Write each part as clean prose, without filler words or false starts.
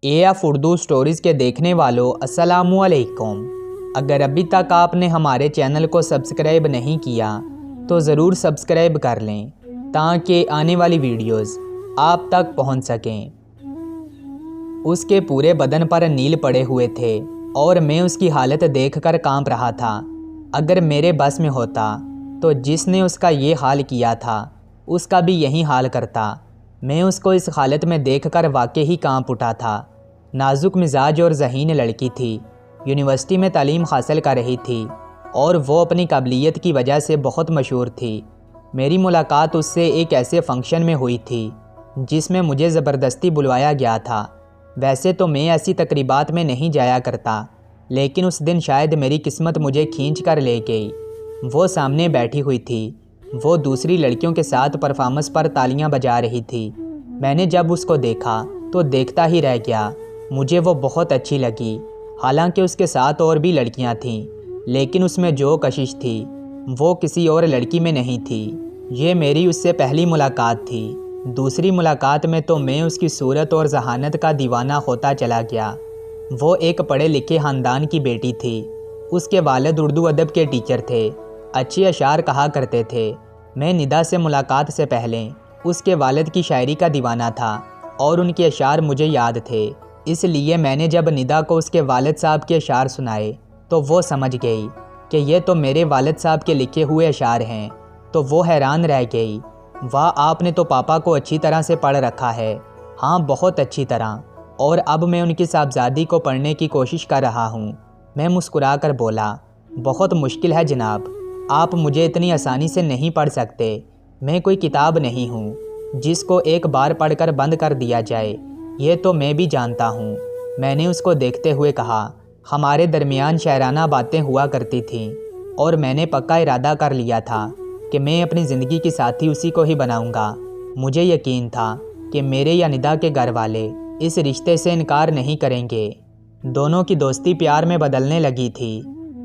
AF Urdu stories के देखने वालों अस्सलामु अलैकुम। अगर अभी तक आपने हमारे चैनल को सब्सक्राइब नहीं किया तो ज़रूर सब्सक्राइब कर लें ताकि आने वाली वीडियोस आप तक पहुंच सकें। उसके पूरे बदन पर नील पड़े हुए थे और मैं उसकी हालत देखकर कांप रहा था। अगर मेरे बस में होता तो जिसने उसका ये हाल किया था उसका भी यही हाल करता। मैं उसको इस हालत में देखकर वाकई ही कांप उठा था। नाजुक मिजाज और ज़हीन लड़की थी, यूनिवर्सिटी में तालीम हासिल कर रही थी और वो अपनी काबिलियत की वजह से बहुत मशहूर थी। मेरी मुलाकात उससे एक ऐसे फंक्शन में हुई थी जिसमें मुझे ज़बरदस्ती बुलवाया गया था। वैसे तो मैं ऐसी तकरीबात में नहीं जाया करता, लेकिन उस दिन शायद मेरी किस्मत मुझे खींच कर ले गई। वो सामने बैठी हुई थी। वो दूसरी लड़कियों के साथ परफॉर्मेंस पर तालियां बजा रही थी। मैंने जब उसको देखा तो देखता ही रह गया। मुझे वो बहुत अच्छी लगी। हालांकि उसके साथ और भी लड़कियां थीं, लेकिन उसमें जो कशिश थी वो किसी और लड़की में नहीं थी। ये मेरी उससे पहली मुलाकात थी। दूसरी मुलाकात में तो मैं उसकी सूरत और जहानत का दीवाना होता चला गया। वो एक पढ़े लिखे ख़ानदान की बेटी थी। उसके वालिद उर्दू अदब के टीचर थे, अच्छे अशार कहा करते थे। मैं निदा से मुलाकात से पहले उसके वालिद की शायरी का दीवाना था और उनके अशार मुझे याद थे। इसलिए मैंने जब निदा को उसके वालिद साहब के अशार सुनाए तो वो समझ गई कि ये तो मेरे वालिद साहब के लिखे हुए अशार हैं। तो वो हैरान रह गई। वाह, आपने तो पापा को अच्छी तरह से पढ़ रखा है। हाँ, बहुत अच्छी तरह। और अब मैं उनकी साहबजादी को पढ़ने की कोशिश कर रहा हूँ। मैं मुस्कुरा कर बोला, बहुत मुश्किल है जनाब, आप मुझे इतनी आसानी से नहीं पढ़ सकते। मैं कोई किताब नहीं हूँ जिसको एक बार पढ़कर बंद कर दिया जाए। ये तो मैं भी जानता हूँ। मैंने उसको देखते हुए कहा, हमारे दरमियान शायराना बातें हुआ करती थीं और मैंने पक्का इरादा कर लिया था कि मैं अपनी ज़िंदगी की साथी उसी को ही बनाऊँगा। मुझे यकीन था कि मेरे या निदा के घर वाले इस रिश्ते से इनकार नहीं करेंगे। दोनों की दोस्ती प्यार में बदलने लगी थी।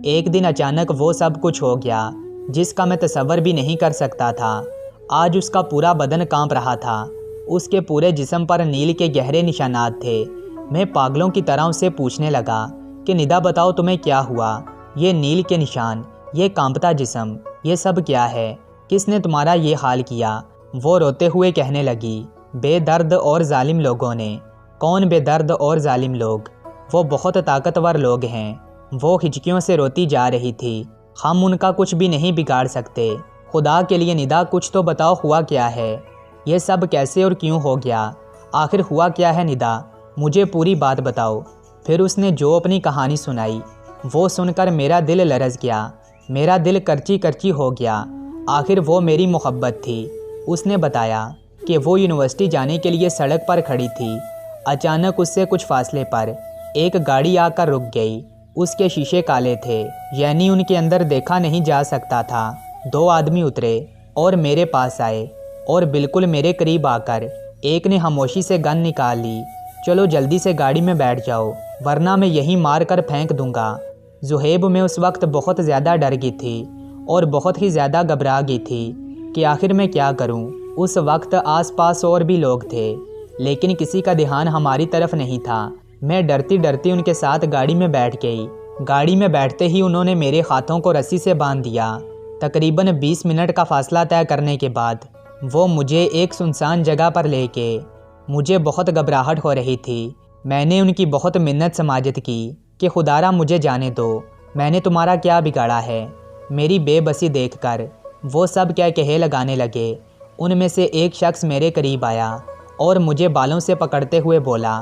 एक दिन अचानक वो सब कुछ हो गया जिसका मैं तसव्वुर भी नहीं कर सकता था। आज उसका पूरा बदन कांप रहा था। उसके पूरे जिस्म पर नील के गहरे निशानात थे। मैं पागलों की तरह उससे पूछने लगा कि निदा बताओ तुम्हें क्या हुआ? ये नील के निशान, ये कांपता जिस्म, ये सब क्या है? किसने तुम्हारा ये हाल किया? वो रोते हुए कहने लगी, बेदर्द और जालिम लोगों ने। कौन बेदर्द और जालिम लोग? वो बहुत ताकतवर लोग हैं। वो हिचकियों से रोती जा रही थी। हम उनका कुछ भी नहीं बिगाड़ सकते। खुदा के लिए निदा कुछ तो बताओ, हुआ क्या है? ये सब कैसे और क्यों हो गया? आखिर हुआ क्या है निदा? मुझे पूरी बात बताओ। फिर उसने जो अपनी कहानी सुनाई वो सुनकर मेरा दिल लरज़ गया। मेरा दिल करची करची हो गया। आखिर वो मेरी मोहब्बत थी। उसने बताया कि वो यूनिवर्सिटी जाने के लिए सड़क पर खड़ी थी। अचानक उससे कुछ फासले पर एक गाड़ी आकर रुक गई। उसके शीशे काले थे, यानी उनके अंदर देखा नहीं जा सकता था। दो आदमी उतरे और मेरे पास आए और बिल्कुल मेरे करीब आकर एक ने खामोशी से गन निकाल ली। चलो जल्दी से गाड़ी में बैठ जाओ, वरना मैं यहीं मार कर फेंक दूंगा। जुहेब में उस वक्त बहुत ज़्यादा डर गई थी और बहुत ही ज़्यादा घबरा गई थी कि आखिर मैं क्या करूं। उस वक्त आसपास और भी लोग थे, लेकिन किसी का ध्यान हमारी तरफ नहीं था। मैं डरती डरती उनके साथ गाड़ी में बैठ गई। गाड़ी में बैठते ही उन्होंने मेरे हाथों को रस्सी से बांध दिया। तकरीबन 20 मिनट का फासला तय करने के बाद वो मुझे एक सुनसान जगह पर ले गए। मुझे बहुत घबराहट हो रही थी। मैंने उनकी बहुत मिन्नत समाजत की कि खुदारा मुझे जाने दो, मैंने तुम्हारा क्या बिगाड़ा है? मेरी बेबसी देखकर वो सब क्या कहे लगाने लगे। उनमें से एक शख्स मेरे करीब आया और मुझे बालों से पकड़ते हुए बोला,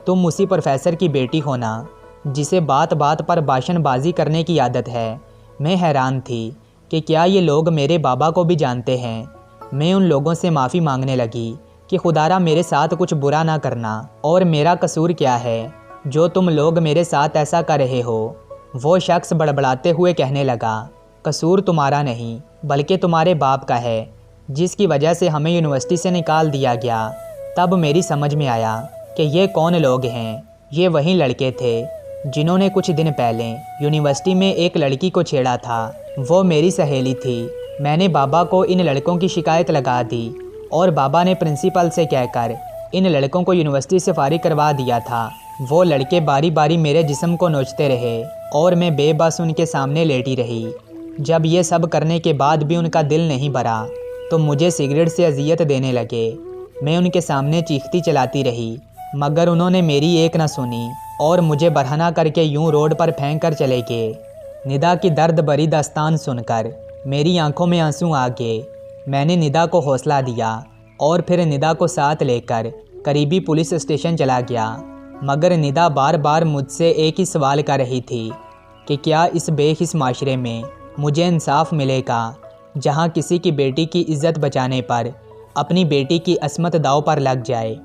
तुम उसी प्रोफेसर की बेटी हो ना जिसे बात बात पर भाषणबाजी करने की आदत है? मैं हैरान थी कि क्या ये लोग मेरे बाबा को भी जानते हैं। मैं उन लोगों से माफ़ी मांगने लगी कि खुदारा मेरे साथ कुछ बुरा ना करना, और मेरा कसूर क्या है जो तुम लोग मेरे साथ ऐसा कर रहे हो? वो शख्स बड़बड़ाते हुए कहने लगा, कसूर तुम्हारा नहीं बल्कि तुम्हारे बाप का है, जिसकी वजह से हमें यूनिवर्सिटी से निकाल दिया गया। तब मेरी समझ में आया कि ये कौन लोग हैं। ये वही लड़के थे जिन्होंने कुछ दिन पहले यूनिवर्सिटी में एक लड़की को छेड़ा था। वो मेरी सहेली थी। मैंने बाबा को इन लड़कों की शिकायत लगा दी और बाबा ने प्रिंसिपल से कहकर इन लड़कों को यूनिवर्सिटी से फारिग करवा दिया था। वो लड़के बारी बारी मेरे जिस्म को नोचते रहे और मैं बेबस उनके सामने लेटी रही। जब ये सब करने के बाद भी उनका दिल नहीं भरा तो मुझे सिगरेट से अजियत देने लगे। मैं उनके सामने चीखती चलाती रही मगर उन्होंने मेरी एक न सुनी और मुझे बरहना करके यूं रोड पर फेंक कर चले गए। निदा की दर्द भरी दास्तान सुनकर मेरी आंखों में आंसू आ गए। मैंने निदा को हौसला दिया और फिर निदा को साथ लेकर करीबी पुलिस स्टेशन चला गया। मगर निदा बार बार मुझसे एक ही सवाल कर रही थी कि क्या इस बेहिस माशरे में मुझे इंसाफ मिलेगा जहां किसी की बेटी की इज्जत बचाने पर अपनी बेटी की अस्मत दांव पर लग जाए।